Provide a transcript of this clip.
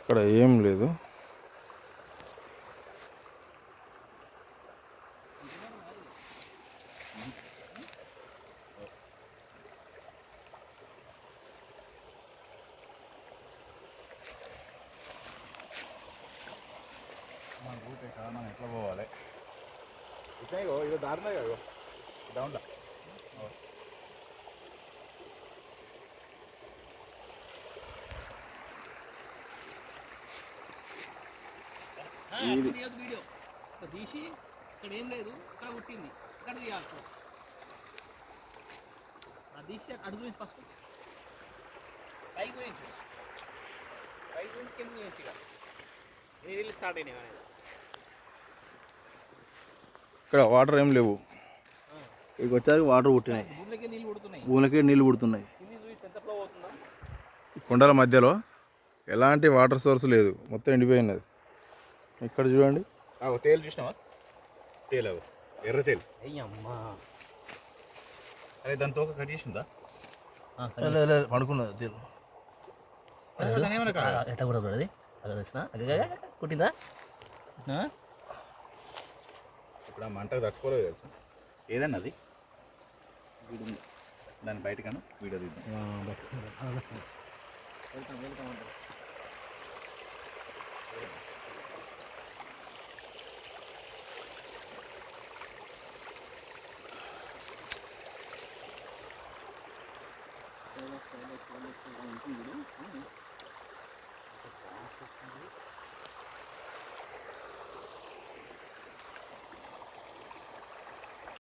ఇక్కడ ఏం లేదు. మనం ఎట్లా పోవాలి? ఇట్లా ఇదో దారిలో కదా డౌన్లో వీడియో తీసి ఇక్కడ ఏం లేదు, ఇక్కడ పుట్టింది, ఇక్కడ తీయాల్సి అది తీసి అడుగు గురించి ఫస్ట్ పైకి గురించి కింద గురించి నీళ్ళు స్టార్ట్ అయినాయి అనేది. ఇక్కడ వాటర్ ఏం లేవు. ఇక్కడికి వచ్చాక వాటర్ పుట్టినాయి, భూమిలోకే నీళ్ళు పుడుతున్నాయి. కొండల మధ్యలో ఎలాంటి వాటర్ సోర్స్ లేదు, మొత్తం ఎండిపోయినది. ఇక్కడ చూడండి, తేలు చూసినావా? తేలు ఎర్ర తేలు. అయ్యమ్మా, అరే దాని తోక కట్ చేసిందా? పడుకున్నది తేలు. ఎట్లా కూడా అది కుట్టిందా? ఇప్పుడు ఆ మంటకు తట్టుకోలేదు తెలుసా? ఏదన్నా అది దాని బయటకన్నా వీడియో తీద్దాం.